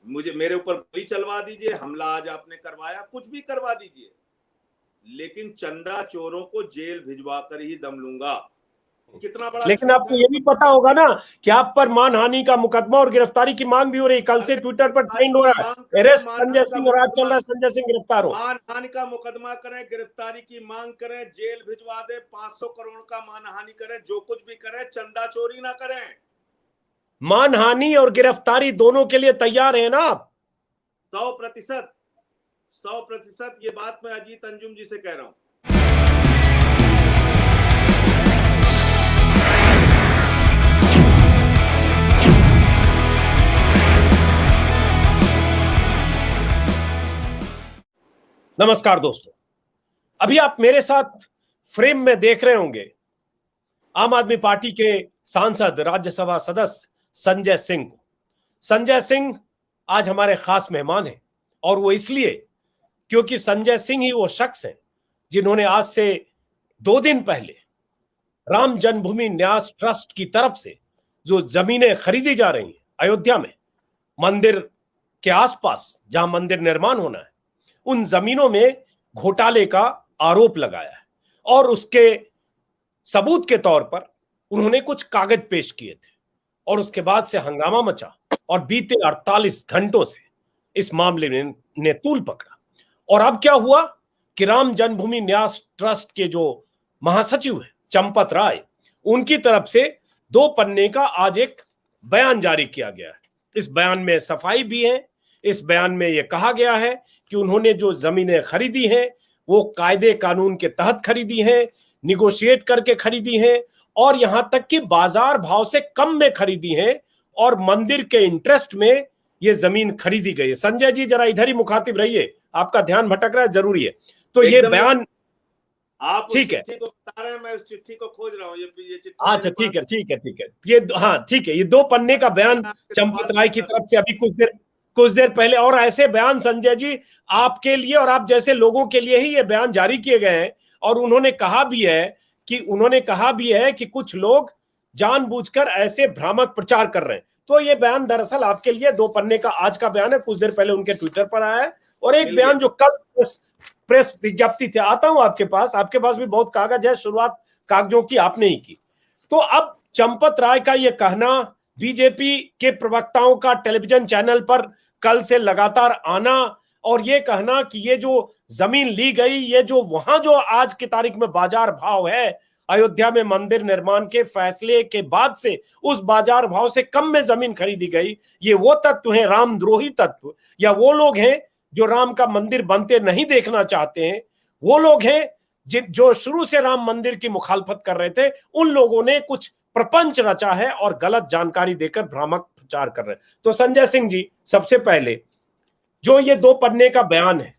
मुझे मेरे ऊपर गोली चलवा दीजिए, हमला आज आपने करवाया, कुछ भी करवा दीजिए, लेकिन चंदा चोरों को जेल भिजवा कर ही दम लूंगा। कितना बड़ा लेकिन आपको ये भी पता होगा ना कि आप पर मानहानि का मुकदमा और गिरफ्तारी की मांग भी हो रही। कल से ट्विटर पर ट्रेंड हो रहा है, अरेस्ट संजय सिंह, और आज चल रहा है संजय सिंह गिरफ्तार हो। मानहानि का मुकदमा करें, गिरफ्तारी की मांग करें, जेल भिजवा दे, 500 करोड़ का मानहानि करें, जो कुछ भी करें, चंदा चोरी ना करें। मानहानि और गिरफ्तारी दोनों के लिए तैयार है ना आप? 100%, 100% ये बात मैं अजीत अंजुम जी से कह रहा हूं। नमस्कार दोस्तों, अभी आप मेरे साथ फ्रेम में देख रहे होंगे आम आदमी पार्टी के सांसद, राज्यसभा सदस्य संजय सिंह को। संजय सिंह आज हमारे खास मेहमान हैं, और वो इसलिए क्योंकि संजय सिंह ही वो शख्स हैं जिन्होंने आज से 2 दिन पहले राम जन्मभूमि न्यास ट्रस्ट की तरफ से जो जमीनें खरीदी जा रही हैं अयोध्या में, मंदिर के आसपास जहां मंदिर निर्माण होना है, उन जमीनों में घोटाले का आरोप लगाया है। और उसके सबूत के तौर पर उन्होंने कुछ कागज पेश किए थे, और उसके बाद से हंगामा मचा, और बीते 48 घंटों से इस मामले ने तूल पकड़ा। और अब क्या हुआ कि राम जन्मभूमि न्यास ट्रस्ट के जो महासचिव है चंपत राय, उनकी तरफ से 2 पन्ने का आज एक बयान जारी किया गया है। इस बयान में सफाई भी है। इस बयान में यह कहा गया है कि उन्होंने जो जमीनें खरीदी हैं वो कायदे कानून के तहत खरीदी हैं, निगोशिएट करके खरीदी हैं, और यहां तक कि बाजार भाव से कम में खरीदी हैं, और मंदिर के इंटरेस्ट में ये जमीन खरीदी गई है। संजय जी जरा इधर ही मुखातिब रहिए, आपका ध्यान भटक रहा है, जरूरी है। तो ये बयान आप ठीक है को बता रहे हैं, मैं उस चिट्ठी को खोज रहा हूं। ये चिट्ठी, अच्छा ठीक है, ये हाँ ठीक है, ये 2 पन्ने का बयान चंपत राय की तरफ से अभी कुछ देर पहले। और ऐसे बयान संजय जी आपके लिए और आप जैसे लोगों के लिए ही ये बयान जारी किए गए हैं। और उन्होंने कहा भी है कि कुछ लोग जानबूझकर ऐसे भ्रामक प्रचार कर रहे हैं। तो ये बयान दरअसल आपके लिए 2 पन्ने का आज का बयान है, कुछ देर पहले उनके ट्विटर पर आया है। और एक बयान जो कल प्रेस विज्ञप्ति थे, आता हूं आपके पास भी बहुत कागज है, शुरुआत कागजों की आपने ही की। तो अब चंपत राय का यह कहना, बीजेपी के प्रवक्ताओं का टेलीविजन चैनल पर कल से लगातार आना, और यह कहना कि ये जो जमीन ली गई, ये जो वहां जो आज की तारीख में बाजार भाव है अयोध्या में मंदिर निर्माण के फैसले के बाद से, उस बाजार भाव से कम में जमीन खरीदी गई, ये वो तत्व हैं, रामद्रोही तत्व, या वो लोग हैं जो राम का मंदिर बनते नहीं देखना चाहते हैं, वो लोग हैं जो शुरू से राम मंदिर की मुखालफत कर रहे थे। उन लोगों ने कुछ प्रपंच रचा है और गलत जानकारी देकर भ्रामक प्रचार कर रहे हैं। तो संजय सिंह जी, सबसे पहले जो ये 2 पन्ने का बयान है,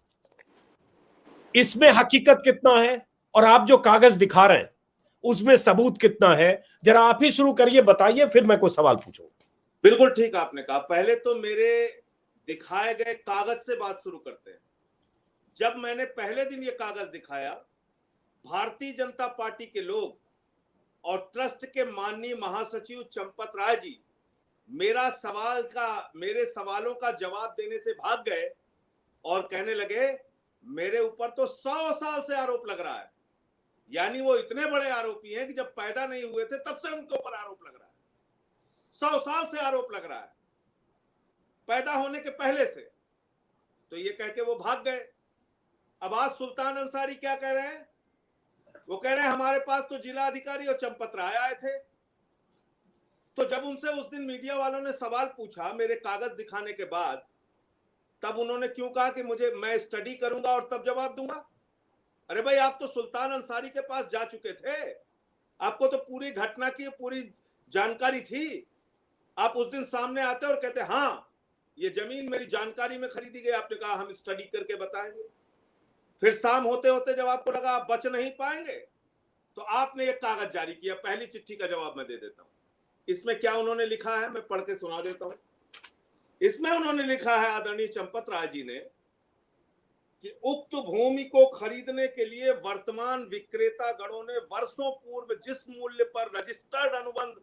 इसमें हकीकत कितना है, और आप जो कागज दिखा रहे हैं उसमें सबूत कितना है, जरा आप ही शुरू करिए, बताइए, फिर मैं कोई सवाल पूछूंगा। बिल्कुल ठीक आपने कहा। पहले तो मेरे दिखाए गए कागज से बात शुरू करते हैं। जब मैंने पहले दिन ये कागज दिखाया, भारतीय जनता पार्टी के लोग और ट्रस्ट के माननीय महासचिव चंपत राय जी मेरे सवालों का जवाब देने से भाग गए और कहने लगे मेरे ऊपर तो 100 साल से आरोप लग रहा है। यानी वो इतने बड़े आरोपी हैं कि जब पैदा नहीं हुए थे तब से उनके ऊपर आरोप लग रहा है। 100 साल से आरोप लग रहा है, पैदा होने के पहले से। तो ये कह के वो भाग गए। अब आज सुल्तान अंसारी क्या कह रहे हैं? वो कह रहे हैं हमारे पास तो जिला अधिकारी और चंपत राय आए थे। तो जब उनसे उस दिन मीडिया वालों ने सवाल पूछा मेरे कागज दिखाने के बाद, तब उन्होंने क्यों कहा कि मैं स्टडी करूंगा और तब जवाब दूंगा? अरे भाई, आप तो सुल्तान अंसारी के पास जा चुके थे, आपको तो पूरी घटना की पूरी जानकारी थी। आप उस दिन सामने आते और कहते हाँ ये जमीन मेरी जानकारी में खरीदी गई। आपने कहा हम स्टडी करके बताएंगे। फिर शाम होते होते जब आपको लगा आप बच नहीं पाएंगे, तो आपने एक कागज जारी किया। पहली चिट्ठी का जवाब मैं दे देता हूं। इसमें क्या उन्होंने लिखा है मैं पढ़ के सुना देता हूं। इसमें उन्होंने लिखा है, आदरणीय चंपत राय जी ने, कि उक्त भूमि को खरीदने के लिए वर्तमान विक्रेता गणों ने वर्षों पूर्व जिस मूल्य पर रजिस्टर्ड अनुबंध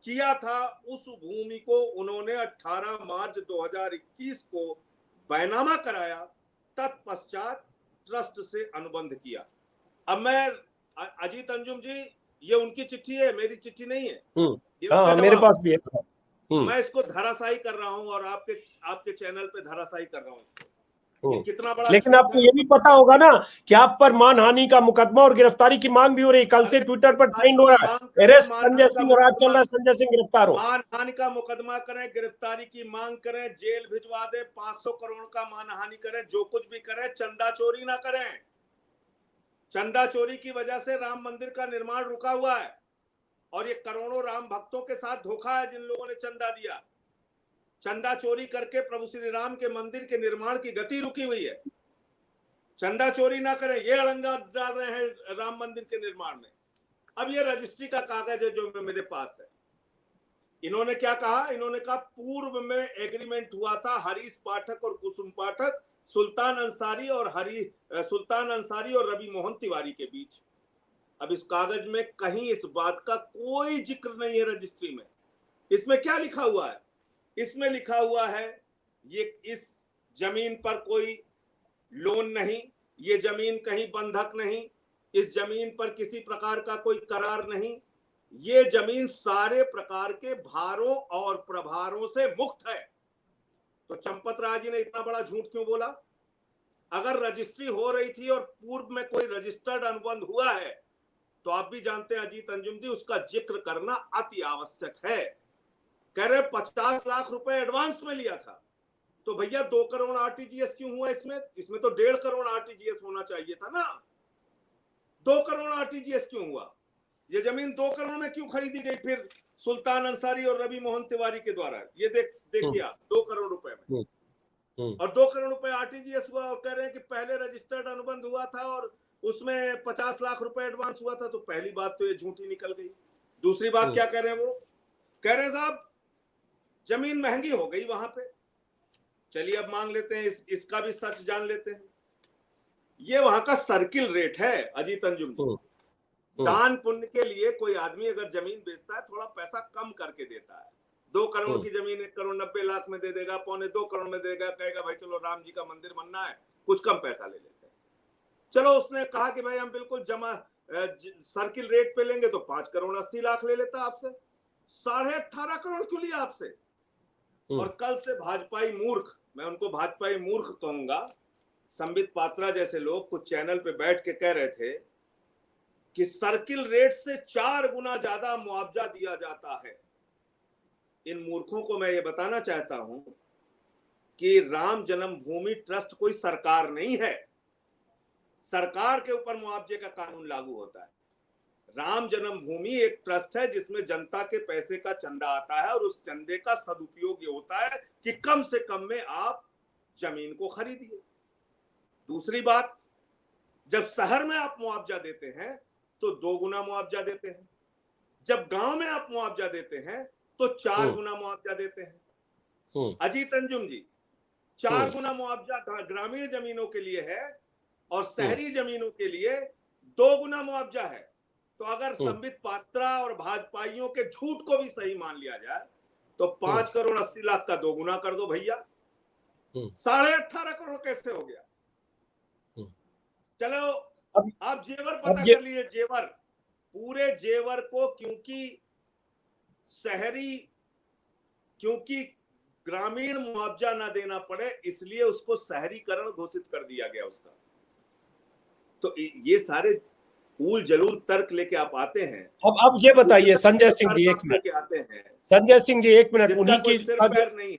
किया था, उस भूमि को उन्होंने 18 मार्च 2021 को बैनामा कराया, तत्पश्चात ट्रस्ट से अनुबंध किया। अब मैं अजीत अंजुम जी, ये उनकी चिट्ठी है, मेरी चिट्ठी नहीं है, ये उनका हाँ, मेरे जवाब। पास भी है। मैं इसको धराशायी कर रहा हूं और आपके चैनल पे धराशायी कर रहा हूं इसको। ये कितना बड़ा लेकिन झूठ आपको है। ये भी पता होगा ना कि आप पर मानहानि का मुकदमा और गिरफ्तारी की मांग भी हो रही है। कल से ट्विटर पर ट्रेंड हो रहा है, अरेस्ट संजय सिंह, और आज चल रहा है संजय सिंह गिरफ्तार हो। मानहानि का मुकदमा करें, गिरफ्तारी की मांग करें, जेल भिजवा दे, 500 करोड़ का मानहानि करें, जो कुछ भी करें, चंदा चोरी ना करें। चंदा चोरी की वजह से राम मंदिर का निर्माण रुका हुआ है, और ये करोड़ों राम भक्तों के साथ धोखा है जिन लोगों ने चंदा दिया। चंदा चोरी करके प्रभु श्री राम के मंदिर के निर्माण की गति रुकी हुई है। चंदा चोरी ना करें, ये अड़ंगा डाल रहे हैं राम मंदिर के निर्माण में। अब ये रजिस्ट्री का कागज है जो मेरे पास है। इन्होंने क्या कहा? इन्होंने कहा पूर्व में एग्रीमेंट हुआ था हरीश पाठक और कुसुम पाठक, सुल्तान अंसारी और रवि मोहन तिवारी के बीच। अब इस कागज में कहीं इस बात का कोई जिक्र नहीं है रजिस्ट्री में। इसमें क्या लिखा हुआ है? इसमें लिखा हुआ है ये इस जमीन पर कोई लोन नहीं, ये जमीन कहीं बंधक नहीं, इस जमीन पर किसी प्रकार का कोई करार नहीं, ये जमीन सारे प्रकार के भारों और प्रभारों से मुक्त है। तो चंपत राय जी ने इतना बड़ा झूठ क्यों बोला? अगर रजिस्ट्री हो रही थी और पूर्व में कोई रजिस्टर्ड अनुबंध हुआ है, तो आप भी जानते हैं अजीत अंजुम जी, उसका जिक्र करना अति आवश्यक है। कह रहे 50 लाख रुपए एडवांस में लिया था, तो भैया 2 करोड़ आरटीजीएस क्यों हुआ इसमें? इसमें तो 1.5 करोड़ आरटीजीएस होना चाहिए था ना। 2 करोड़ आरटीजीएस क्यों हुआ? ये जमीन 2 करोड़ में क्यों खरीदी गई फिर सुल्तान अंसारी और रवि मोहन तिवारी के द्वारा? ये देखिए आप, 2 करोड़ रुपए में, और 2 करोड़ रुपए आरटीजीएस हुआ, और कह रहे हैं कि पहले रजिस्टर्ड अनुबंध हुआ था और उसमें 50 लाख रुपए एडवांस हुआ था। तो पहली बात तो ये झूठी निकल गई। दूसरी बात क्या कह रहे हैं? वो कह रहे हैं साहब जमीन महंगी हो गई वहां पे। चलिए अब मांग लेते हैं, इसका भी सच जान लेते हैं। ये वहां का सर्किल रेट है अजीत अंजुम जी। दान पुण्य के लिए कोई आदमी अगर जमीन बेचता है, थोड़ा पैसा कम करके देता है। 2 करोड़ की जमीन 1 करोड़ 90 लाख में दे देगा, 1.25 करोड़ में देगा, कहेगा भाई चलो राम जी का मंदिर बनना है, कुछ कम पैसा ले लेते हैं। चलो उसने कहा कि भाई हम बिल्कुल जमा सर्किल रेट पे लेंगे, तो 5 करोड़ 80 लाख ले लेता आपसे। 18.5 करोड़ क्यों लिया आपसे? और कल से भाजपाई मूर्ख, मैं उनको भाजपाई मूर्ख कहूंगा, संबित पात्रा जैसे लोग कुछ चैनल पे बैठ के कह रहे थे कि सर्किल रेट से 4 गुना ज्यादा मुआवजा दिया जाता है। इन मूर्खों को मैं ये बताना चाहता हूं कि राम जन्मभूमि ट्रस्ट कोई सरकार नहीं है। सरकार के ऊपर मुआवजे का कानून लागू होता है। राम जन्मभूमि एक ट्रस्ट है जिसमें जनता के पैसे का चंदा आता है, और उस चंदे का सदुपयोग ये होता है कि कम से कम में आप जमीन को खरीदिए। दूसरी बात, जब शहर में आप मुआवजा देते हैं तो 2 गुना मुआवजा देते हैं, जब गांव में आप मुआवजा देते हैं तो 4 गुना मुआवजा देते हैं। अजीत अंजुम जी, 4 गुना मुआवजा ग्रामीण जमीनों के लिए है और शहरी जमीनों के लिए 2 गुना मुआवजा है। तो अगर संबित पात्रा और भाजपाइयों के झूठ को भी सही मान लिया जाए तो 5 करोड़ 80 लाख का 2 गुना कर दो भैया, 18.5 करोड़ कैसे हो गया? चलो आप जेवर पता कर लिए, जेवर, पूरे जेवर को, क्योंकि ग्रामीण मुआवजा ना देना पड़े इसलिए उसको शहरीकरण घोषित कर दिया गया उसका। तो ये सारे ऊल जलूल तर्क लेके आप आते हैं। अब ये बताइए संजय सिंह जी, 1 मिनट आते हैं, संजय सिंह जी 1 मिनट, उन्हीं की पैर नहीं,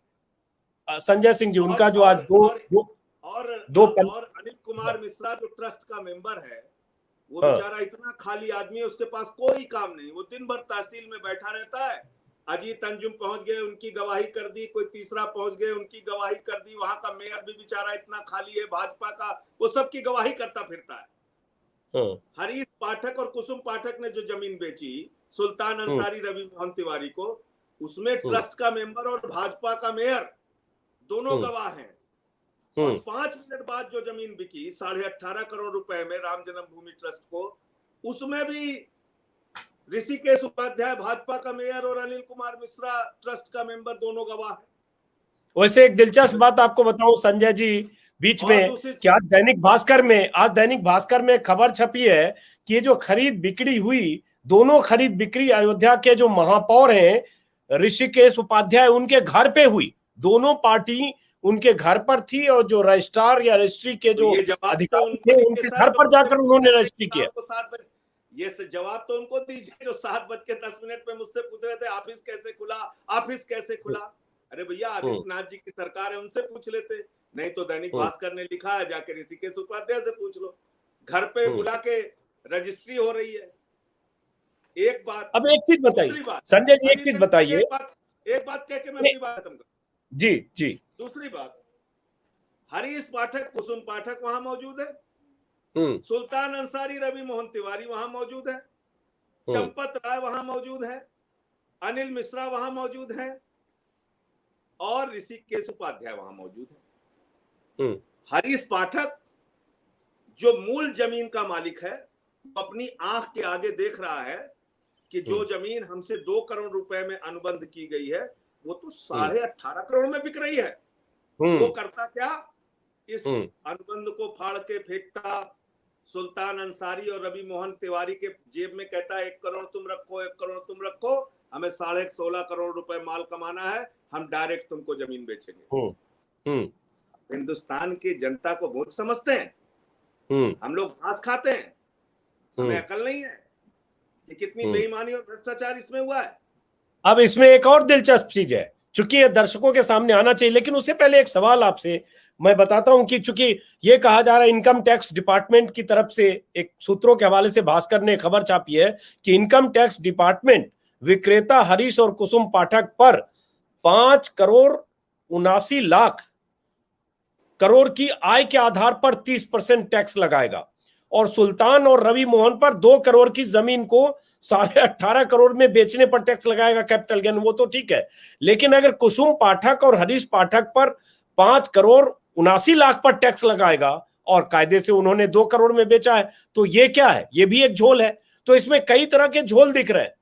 संजय सिंह जी उनका जो आज और अनिल कुमार मिश्रा जो ट्रस्ट का मेंबर है, वो बेचारा इतना खाली आदमी है, उसके पास कोई काम नहीं, वो दिन भर तहसील में बैठा रहता है। अजीत अंजुम पहुंच गए, उनकी गवाही कर दी, कोई तीसरा पहुंच गए, उनकी गवाही कर दी। वहां का मेयर भी बेचारा इतना खाली है भाजपा का, वो सबकी गवाही करता फिरता है। हरीश पाठक और कुसुम पाठक ने जो जमीन बेची सुल्तान अंसारी रवि मोहन तिवारी को, उसमें ट्रस्ट का मेंबर और भाजपा का मेयर दोनों गवाह हैं। और 5 मिनट बाद जो जमीन बिकी 18.5 करोड़ रुपए में राम जन्मभूमि ट्रस्ट को, उसमें भी ऋषिकेश उपाध्याय भाजपा का मेयर और अनिल कुमार मिश्रा ट्रस्ट का मेंबर, दोनों गवाह है। वैसे एक दिलचस्प बात आपको बताऊं संजय जी बीच में, कि आज दैनिक भास्कर में खबर छपी है कि ये जो खरीद बिक्री हुई, दोनों खरीद बिक्री अयोध्या के जो महापौर हैं ऋषिकेश उपाध्याय, उनके घर पे हुई। दोनों पार्टी उनके घर पर थी और जो रजिस्ट्रार या रजिस्ट्री के जो अधिकारी थे उनके घर पर जाकर उन्होंने रजिस्ट्री किया। ये जवाब तो उनको दीजिए जो 7:10 पे मुझसे पूछ रहे थे ऑफिस कैसे खुला, ऑफिस कैसे खुला। अरे भैया आदित्यनाथ जी की सरकार है, उनसे पूछ लेते। नहीं तो दैनिक भास्कर ने लिखा है, जाके ऋषिकेश उपाध्याय से पूछ लो, घर पे बुला के रजिस्ट्री हो रही है। एक बात, अब एक चीज बताइए संजय जी, एक चीज बताइए, एक बात कह के मैं अपनी बात खत्म करूं। जी जी। दूसरी बात, हरीश पाठक, कुसुम पाठक वहां मौजूद है, सुल्तान अंसारी, रवि मोहन तिवारी वहां मौजूद है, चंपत राय वहां मौजूद है, अनिल मिश्रा वहां मौजूद है और ऋषिकेश उपाध्याय वहां मौजूद है। हरीश पाठक जो मूल जमीन का मालिक है, अपनी आंख के आगे देख रहा है कि जो जमीन हमसे 2 करोड़ रुपए में अनुबंध की गई है वो तो 18.5 करोड़ में बिक रही है। वो करता क्या, इस अनुबंध को फाड़ के फेंकता, सुल्तान अंसारी और रवि मोहन तिवारी के जेब में कहता 1 करोड़ तुम रखो, 1 करोड़ तुम रखो, हमें 16.5 करोड़ रुपए माल कमाना है, हम डायरेक्ट तुमको जमीन बेचेंगे। हिंदुस्तान की जनता को मूर्ख समझते हैं, हम लोग घास खाते हैं, हमें अकल नहीं है कि कितनी बेईमानी और भ्रष्टाचार इसमें हुआ है। अब इसमें एक और दिलचस्प चीज है, चूंकि ये दर्शकों के सामने आना चाहिए, लेकिन उससे पहले एक सवाल आपसे मैं बताता हूं कि चूंकि ये कहा जा रहा है इनकम टैक्स डिपार्टमेंट की तरफ से, एक सूत्रों के हवाले से भास्कर ने खबर छापी है कि इनकम टैक्स डिपार्टमेंट विक्रेता हरीश और कुसुम पाठक पर 5 करोड़ 79 लाख करोड़ की आय के आधार पर 30% टैक्स लगाएगा और सुल्तान और रवि मोहन पर 2 करोड़ की जमीन को 18.5 करोड़ में बेचने पर टैक्स लगाएगा, कैपिटल गेन। वो तो ठीक है, लेकिन अगर कुसुम पाठक और हरीश पाठक पर 5 करोड़ 79 लाख पर टैक्स लगाएगा और कायदे से उन्होंने 2 करोड़ में बेचा है, तो ये क्या है? ये भी एक झोल है। तो इसमें कई तरह के झोल दिख रहे हैं,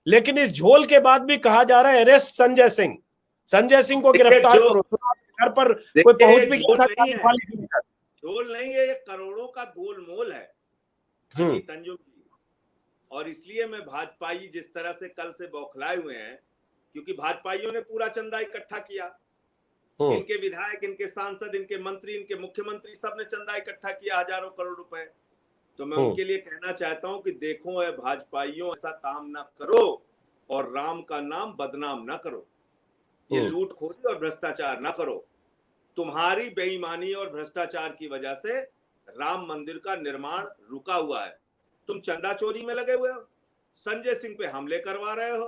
लेकिन इस झोल के बाद भी कहा जा रहा है अरेस्ट संजय सिंह को गिरफ्तार करो। घर पर कोई पहुंच भी झोल नहीं है, ये करोड़ों का गोलमोल है तंजू की। और इसलिए मैं भाजपाई जिस तरह से कल से बौखलाए हुए हैं, क्योंकि भाजपाइयों ने पूरा चंदा इकट्ठा किया, इनके विधायक, इनके सांसद, इनके मंत्री, इनके मुख्यमंत्री, सब ने चंदा इकट्ठा किया, हजारों करोड़ रुपए। तो मैं उनके लिए कहना चाहता हूं कि देखो भाजपाइयों, ऐसा काम ना करो और राम का नाम बदनाम ना करो, ये लूटखोरी और भ्रष्टाचार ना करो। तुम्हारी बेईमानी और भ्रष्टाचार की वजह से राम मंदिर का निर्माण रुका हुआ है। तुम चंदा चोरी में लगे हुए हो, संजय सिंह पे हमले करवा रहे हो,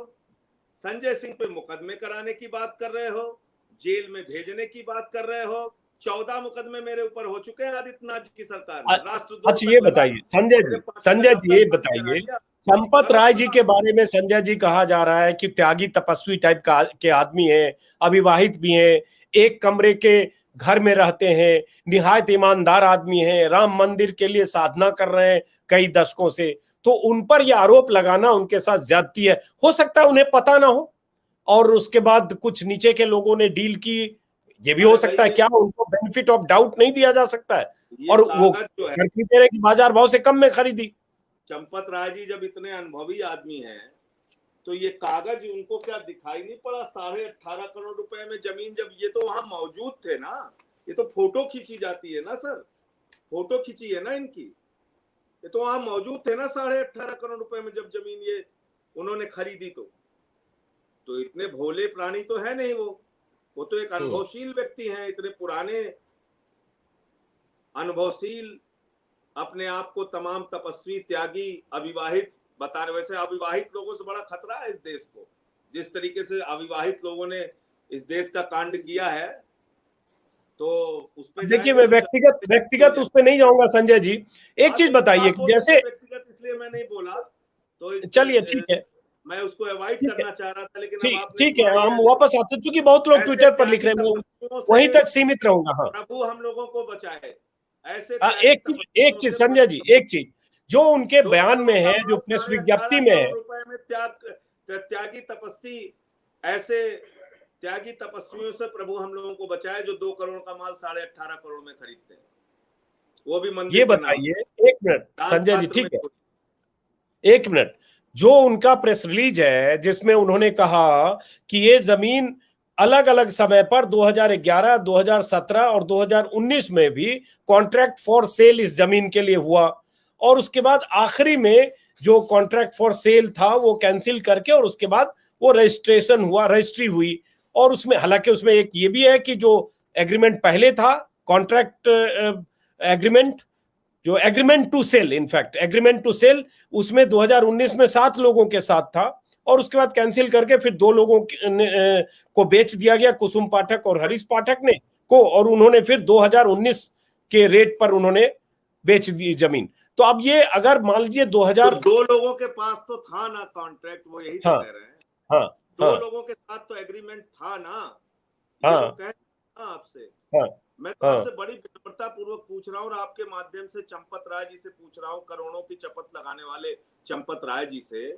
संजय सिंह पे मुकदमे कराने की बात कर रहे हो, जेल में भेजने की बात कर रहे हो। 14 मुकदमे मेरे ऊपर हो चुके हैं आदित्यनाथ जी की सरकार में। राष्ट्रद्रोह। अच्छा ये बताइए संजय जी ये बताइए, चंपत राय जी के बारे में संजय जी कहा जा रहा है कि त्यागी तपस्वी टाइप के आदमी हैं, अविवाहित भी हैं, एक कमरे के घर में रहते हैं, निहायत ईमानदार आदमी हैं, राम मंदिर के लिए साधना कर रहे हैं कई दशकों से। तो उन पर यह आरोप लगाना उनके साथ ज्यादती है। हो सकता है उन्हें पता ना हो और उसके बाद कुछ नीचे के लोगों ने डील की, ये भी हो सकता है। क्या उनको बेनिफिट ऑफ डाउट नहीं दिया जा सकता है और वो खरीदे की बाजार भाव से कम में खरीदी? चंपत राय जी जब इतने अनुभवी आदमी हैं तो ये कागज उनको क्या दिखाई नहीं पड़ा? 18.5 करोड़ रुपए में जमीन, जब ये तो वहां मौजूद थे ना, ये तो फोटो खींची जाती है ना सर, फोटो खींची है ना इनकी, ये तो वहां मौजूद थे ना 18.5 करोड़ रुपए में जब जमीन ये उन्होंने खरीदी। तो इतने भोले प्राणी तो है नहीं वो तो एक अनुभवशील व्यक्ति हैं, इतने पुराने अनुभवशील, अपने आप को तमाम तपस्वी, त्यागी, अविवाहित बता रहे। वैसे अविवाहित लोगों से बड़ा खतरा है इस देश को, जिस तरीके से अविवाहित लोगों ने इस देश का कांड किया है। तो उस पर देखिए मैं व्यक्तिगत उस पर नहीं जाऊंगा संजय जी। एक चीज बताइए, जैसे व्यक्तिगत इसलिए मैं नहीं बोला, तो चलिए ठीक है, मैं उसको अवॉइड करना चाह रहा था, लेकिन ठीक है, हम वापस आते हैं, क्योंकि बहुत लोग ट्विटर पर लिख रहे हैं, वहीं तक सीमित रहूंगा। हाँ, प्रभु हम लोगों को बचाए ऐसे। एक चीज संजय जी, एक चीज जो उनके 2 बयान करोड़ में का है, जो माल प्रेस 18.5 विज्ञप्ति में है। करोड़ रुपए में त्यागी तपस्वी, ऐसे त्यागी तपस्वियों से प्रभु हम लोगों को बचाए जो 2 करोड़ का माल 18.5 करोड़ में खरीदते हैं, वो भी मंदिर ये के नाम बताइए, पे, एक मिनट दान संजय जी, पात्र में। ठीक है, एक मिनट। जो उनका प्रेस रिलीज है जिसमें उन्होंने कहा कि ये जमीन अलग अलग समय पर 2011, 2017 और 2019 में भी कॉन्ट्रैक्ट फॉर सेल इस जमीन के लिए हुआ, और उसके बाद आखिरी में जो कॉन्ट्रैक्ट फॉर सेल था वो कैंसिल करके और उसके बाद वो रजिस्ट्रेशन हुआ, रजिस्ट्री हुई। और उसमें हालांकि उसमें एक ये भी है कि जो एग्रीमेंट पहले था, कॉन्ट्रैक्ट एग्रीमेंट, जो agreement to sale, in fact agreement to sale, उसमें 2019 में 7 लोगों के साथ था और उसके बाद कैंसिल करके फिर 2 लोगों को बेच दिया गया, कुसुम पाठक और हरीश पाठक ने को, और उन्होंने फिर 2019 के रेट पर उन्होंने बेच दी जमीन। तो अब ये अगर मान लीजिए 2000, तो 2 लोगों के पास तो था ना कॉन्ट्रैक्ट, वो यही तो हाँ कह रहे हैं। हाँ 2 हाँ लोगों के साथ तो एग्रीमेंट था ना, ये वो हाँ कह रहे हैं आपसे। हाँ मैं तो हाँ, आपसे बड़ी विनम्रता पूर्वक पूछ रहा हूँ और आपके माध्यम से चंपत राय जी से पूछ रहा हूँ, करोड़ों की चपत लगाने वाले चंपत राय जी से,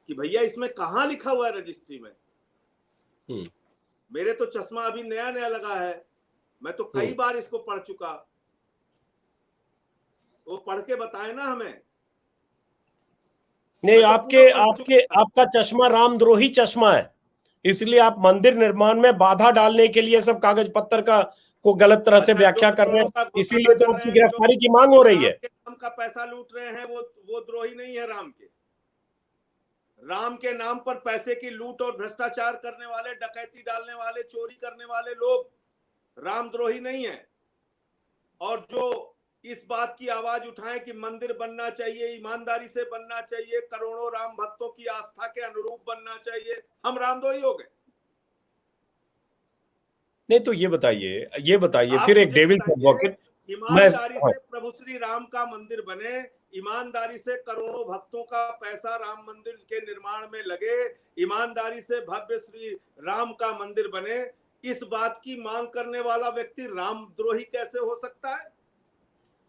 कि भैया इसमें कहाँ लिखा हुआ है रजिस्ट्री में? मेरे तो चश्मा अभी नया नया लगा है, मैं तो कई बार इसको पढ़ चुका, वो पढ़ के बताए ना हमें। नहीं, मैं तो आपके पूरा पढ़ आपके चुका। आपका चश्मा रामद्रोही चश्मा है, इसलिए आप मंदिर निर्माण में बाधा डालने के लिए सब कागज पत्तर का को गलत तरह से अच्छा, जो व्याख्या कर रहे करोड़ों हैं, का घोटाला इसीलिए तो कर रहे आपकी हैं, गिरफ्तारी की मांग जो हो रही राम है। के नाम का पैसा लूट रहे हैं, वो द्रोही नहीं है राम के। राम के नाम पर पैसे की लूट और भ्रष्टाचार करने वाले, डकैती डालने वाले, चोरी करने वाले लोग रामद्रोही नहीं है। और जो इस बात की आवाज उठाएं कि मंदिर बनना चाहिए, ईमानदारी से बनना चाहिए, करोड़ों राम भक्तों की आस्था के अनुरूप बनना चाहिए, हम रामद्रोही हो गए? नहीं तो ये बताइए आप फिर एक मुझे डेविल्स बताइए, एडवोकेट, मैं, ईमानदारी हाँ, से प्रभु श्री राम का मंदिर बने, ईमानदारी से करोड़ों भक्तों का पैसा राम मंदिर के निर्माण में लगे, ईमानदारी से भव्य श्री राम का मंदिर बने, इस बात की मांग करने वाला व्यक्ति रामद्रोही कैसे हो सकता है?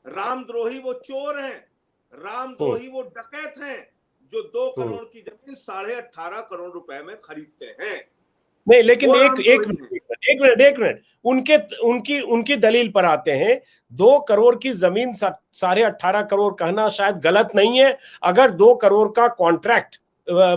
रामद्रोही वो चोर हैं, रामद्रोही वो डकैत हैं जो 2 करोड़ की जमीन 18.5 करोड़ रुपए में खरीदते हैं। नहीं, लेकिन वो एक एक रामद्रोही हैं। मिनट एक मिनट, उनके उनकी उनकी दलील पर आते हैं। 2 करोड़ की जमीन 18.5 करोड़ कहना शायद गलत नहीं है, अगर 2 करोड़ का कॉन्ट्रैक्ट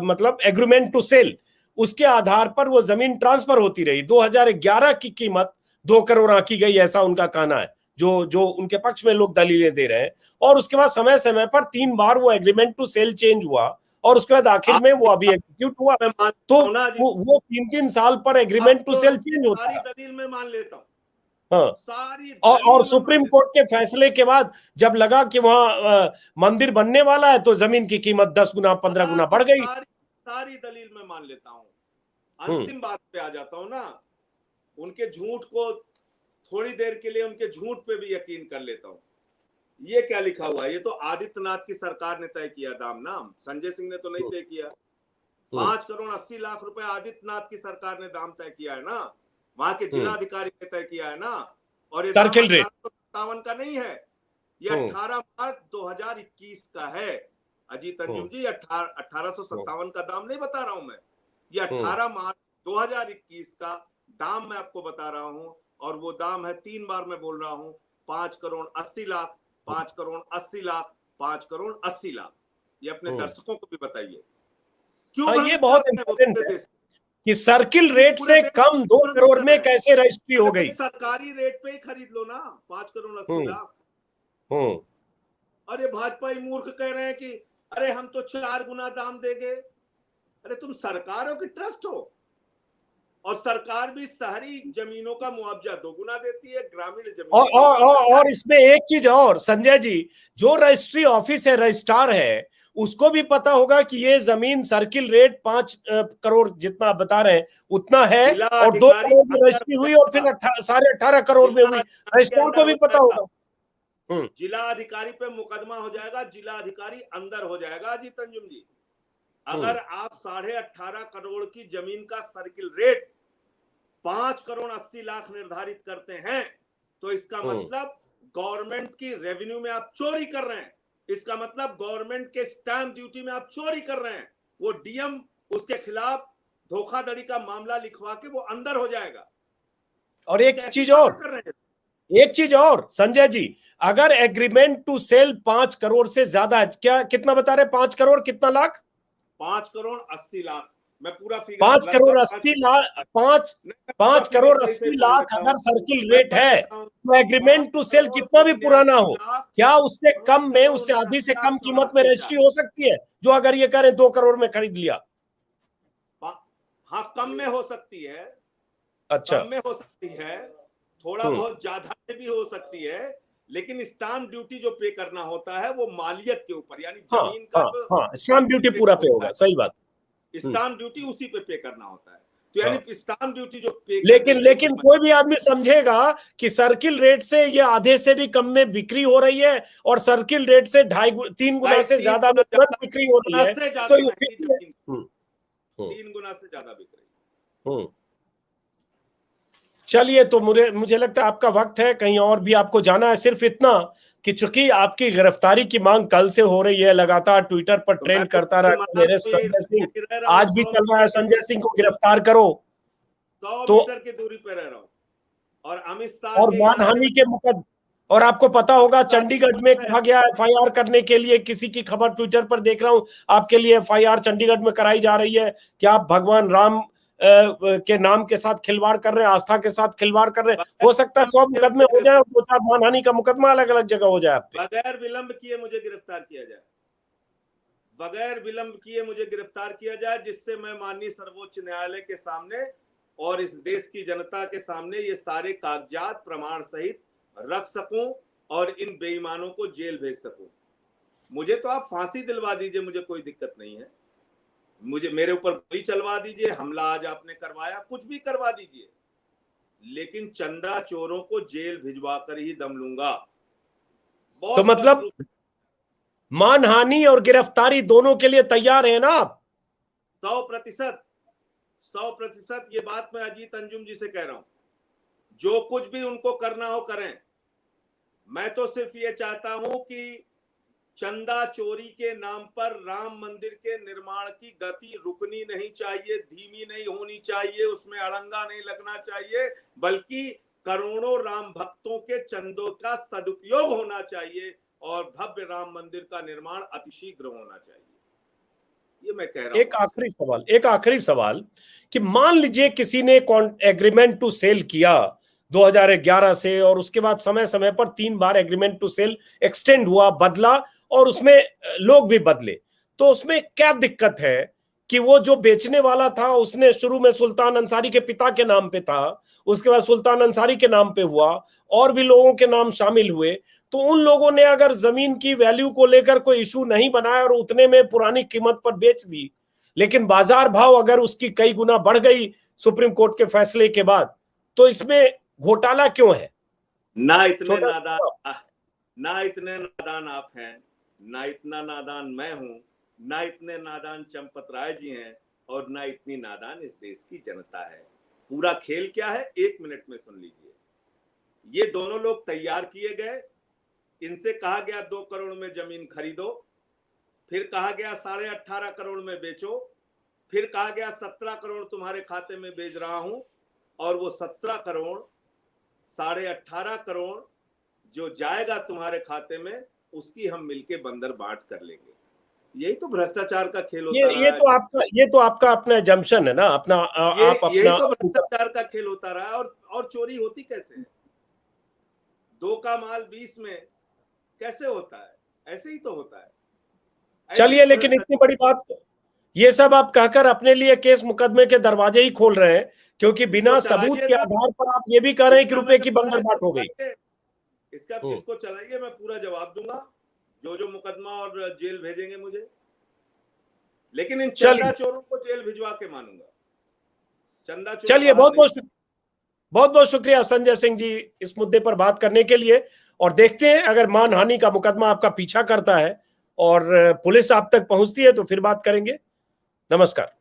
मतलब एग्रीमेंट टू सेल, उसके आधार पर वो जमीन ट्रांसफर होती रही। 2011 की कीमत 2 करोड़ आंकी गई, ऐसा उनका कहना है, जो जो उनके पक्ष में लोग दलीलें दे रहे हैं। और उसके बाद समय समय पर 3 बार वो एग्रीमेंट टू सेल चेंज हुआ और उसके बाद आखिर में वो अभी एग्जीक्यूट हुआ। मैं तो मानता हूं ना जी, वो 3-3 साल पर एग्रीमेंट टू तो सेल चेंज होता सारी है। दलील में मान लेता हूं, हाँ, सारी और दलील में मान सुप्रीम लेता कोर्ट के फैसले के बाद जब लगा कि वहां मंदिर बनने वाला है तो जमीन की कीमत 10 गुना 15 हूं। गुना तो बढ़ गई। सारी सारी दलील में मान लेता हूं। हम्म अंतिम बात पे आ जाता हूं ना, उनके झूठ को थोड़ी देर के लिए उनके झूठ पे भी यकीन कर लेता हूं। ये क्या लिखा हुआ है? ये तो आदित्यनाथ की सरकार ने तय किया दाम ना, संजय सिंह ने तो नहीं तय किया। 5 करोड़ 80 लाख रुपए आदित्यनाथ की सरकार ने दाम तय किया है ना, वहां के जिलाधिकारी ने तय किया है ना। और ये दाम सर्किल रेट। 1857 का नहीं है, ये 18 मार्च 2021 का है। अजीत अंजुम जी, 1857 का दाम नहीं बता रहा हूं मैं, ये 18 मार्च 2021 का दाम मैं आपको बता रहा हूं। और वो दाम है, 3 बार मैं बोल रहा हूं, 5 करोड़ 80 लाख, 5 करोड़ 80 लाख, 5 करोड़ 80 लाख। ये अपने दर्शकों को भी बताइए, क्यों हाँ, ये भ्रमित बहुत कर रहे हैं वो इंपॉर्टेंट पूरे है देश कि सर्किल को? रेट पूरे से देश कम को 2 भ्रमित करोड़ कर में रहे हैं। कैसे रजिस्ट्री हो अरे गई। भाई, सरकारी रेट पे ही खरीद लो ना, 5 करोड़ 80 हम्म लाख। हम्म अरे भाजपा ही मूर्ख कह रहे हैं कि अरे हम तो 4 गुना दाम देंगे। अरे तुम सरकार हो कि ट्रस्ट हो? और सरकार भी शहरी जमीनों का मुआवजा 2 गुना देती है, ग्रामीण जमीनों का मुआवजा। और इसमें एक चीज और संजय जी, जो रजिस्ट्री ऑफिस है, रजिस्ट्रार है, उसको भी पता होगा कि ये जमीन सर्किल रेट 5 करोड़ जितना बता रहे हैं उतना है, जिला और 2 अधिकारी करोड़ में अंदर रजिस्ट्री हो हुई और जाएगा, फिर 18.5 करोड़ में जिला हुई। अधिकारी के रजिस्ट्रार को अंदर भी हो पता जाएगा, होगा। जिला अधिकारी पे मुकदमा हो जाएगा, जिला अधिकारी अंदर हो जाएगा। अजीत अंजुम जी, अगर आप 18.5 करोड़ की जमीन का सर्किल रेट 5 करोड़ 80 लाख निर्धारित करते हैं, तो इसका मतलब गवर्नमेंट की रेवेन्यू में आप चोरी कर रहे हैं। इसका मतलब गवर्नमेंट के स्टैंप ड्यूटी में आप चोरी कर रहे हैं। वो डीएम उसके खिलाफ धोखाधड़ी का मामला लिखवा के वो अंदर हो जाएगा। और एक चीज और संजय जी, अगर एग्रीमेंट टू सेल 5 करोड़ से ज्यादा, क्या कितना बता रहे, 5 करोड़ कितना लाख? 5 करोड़ 80 लाख, मैं पूरा फिगर 5 करोड़ 80 लाख, 5 करोड़ 80 लाख अगर सर्किल रेट है, तो एग्रीमेंट टू सेल कितना भी पुराना हो, क्या उससे कम में, उससे आधी से कम कीमत में रजिस्ट्री हो सकती है? जो अगर ये करें 2 करोड़ में खरीद लिया, हाँ कम में हो सकती है। अच्छा, कम में हो सकती है, थोड़ा बहुत ज्यादा भी हो सकती है, लेकिन स्टाम्प ड्यूटी जो पे करना होता है वो मालियत के ऊपर, यानी जमीन का स्टाम्प ड्यूटी पूरा पे होगा। सही बात, स्टाम्प ड्यूटी उसी पे करना होता है। तो यानी स्टाम्प ड्यूटी जो पे लेकिन कोई भी आदमी समझेगा कि सर्किल रेट से ये आधे से भी कम में बिक्री हो रही है और सर्किल रेट से 2.5-3 गुना से ज्यादा बिक्री हो रही है, तो 3 गुना से ज्यादा बिक रही है। चलिए, तो मुझे लगता है आपका वक्त है, कहीं और भी आपको जाना है। सिर्फ इतना कि चूंकि आपकी गिरफ्तारी की मांग कल से हो रही है, लगातार ट्विटर पर ट्रेंड करता रहा मेरे संजय सिंह, आज भी चल रहा है संजय सिंह को गिरफ्तार करो, 100 मीटर की दूरी पर रह रहा हूं। और अमित शाह और मानहानि के मुकदमे, और आपको पता होगा चंडीगढ़ में कहा गया एफआईआर करने के लिए, किसी की खबर ट्विटर पर देख रहा हूं, आपके लिए एफआईआर चंडीगढ़ में कराई जा रही है कि आप भगवान राम के नाम के साथ खिलवाड़ कर रहे हैं, आस्था के साथ खिलवाड़ कर रहे हैं। हो सकता है 100 मुकदमे हो जाए और 2-4 मानहानि का मुकदमा अलग अलग जगह हो जाए आप पे। बगैर विलंब किए मुझे गिरफ्तार किया जाए, बगैर विलंब किए मुझे गिरफ्तार किया जाए, जिससे मैं माननीय सर्वोच्च न्यायालय के सामने और इस देश की जनता के सामने ये सारे कागजात प्रमाण सहित रख सकूं और इन बेईमानों को जेल भेज सकूं। मुझे तो आप फांसी दिलवा दीजिए, मुझे कोई दिक्कत नहीं है। मुझे मेरे ऊपर गोली चलवा दीजिए, हमला आज आपने करवाया, कुछ भी करवा दीजिए, लेकिन चंदा चोरों को जेल भिजवा कर ही दम लूंगा। तो मतलब मानहानि और गिरफ्तारी दोनों के लिए तैयार है ना आप? 100% ये बात मैं अजीत अंजुम जी से कह रहा हूं। जो कुछ भी उनको करना हो करें, मैं तो सिर्फ ये चाहता हूं कि चंदा चोरी के नाम पर राम मंदिर के निर्माण की गति रुकनी नहीं चाहिए, धीमी नहीं होनी चाहिए, उसमें अड़ंगा नहीं लगना चाहिए, बल्कि करोड़ों राम भक्तों के चंदों का सदुपयोग होना चाहिए और भव्य राम मंदिर का निर्माण अतिशीघ्र होना चाहिए। ये मैं कह रहा हूं। एक आखिरी सवाल कि मान लीजिए किसी ने एग्रीमेंट टू सेल किया 2011 से, और उसके बाद समय समय पर 3 बार एग्रीमेंट टू सेल एक्सटेंड हुआ, बदला, और उसमें लोग भी बदले, तो उसमें क्या दिक्कत है कि वो जो बेचने वाला था उसने शुरू में सुल्तान अंसारी के पिता के नाम पे था, उसके बाद सुल्तान अंसारी के नाम पे हुआ, और भी लोगों के नाम शामिल हुए, तो उन लोगों ने अगर जमीन की वैल्यू को लेकर कोई इशू नहीं बनाया और उतने में पुरानी कीमत पर बेच दी, लेकिन बाजार भाव अगर उसकी कई गुना बढ़ गई सुप्रीम कोर्ट के फैसले के बाद, तो इसमें घोटाला क्यों है? ना इतने नादान आप हैं, ना इतना नादान मैं हूं, ना इतने नादान चंपत राय जी हैं, और ना इतनी नादान इस देश की जनता है। पूरा खेल क्या है, 1 मिनट में सुन लीजिए। ये दोनों लोग तैयार किए गए, इनसे कहा गया 2 करोड़ में जमीन खरीदो, फिर कहा गया 18.5 करोड़ में बेचो, फिर कहा गया 17 करोड़ तुम्हारे खाते में भेज रहा हूं, और वो 17 करोड़ 18.5 करोड़ जो जाएगा तुम्हारे खाते में, उसकी हम मिलके बंदर बांट कर लेंगे। यही तो भ्रष्टाचार का खेल होता रहा है। ये तो आपका अपना जम्पशन है ना, अपना यही तो भ्रष्टाचार का खेल होता रहा है। और चोरी होती कैसे है? 2 का माल 20 में कैसे होता है? ऐसे ही तो होता है। चलिए, लेकिन इतनी बड़ी बात, ये सब आप कहकर अपने लिए केस मुकदमे के दरवाजे ही खोल रहे हैं, क्योंकि बिना सबूत के आधार पर आप ये भी कह रहे हैं कि रुपए की बंदरबाट हो गई। इसको चलाइए, मैं पूरा जवाब दूंगा, जो मुकदमा और जेल भेजेंगे मुझे, लेकिन इन चंदा चोरों को जेल भिजवा के मानूंगा। चंदा चोर। चलिए, बहुत बहुत शुक्रिया संजय सिंह जी इस मुद्दे पर बात करने के लिए, और देखते हैं अगर मानहानि का मुकदमा आपका पीछा करता है और पुलिस आप तक पहुंचती है तो फिर बात करेंगे। नमस्कार।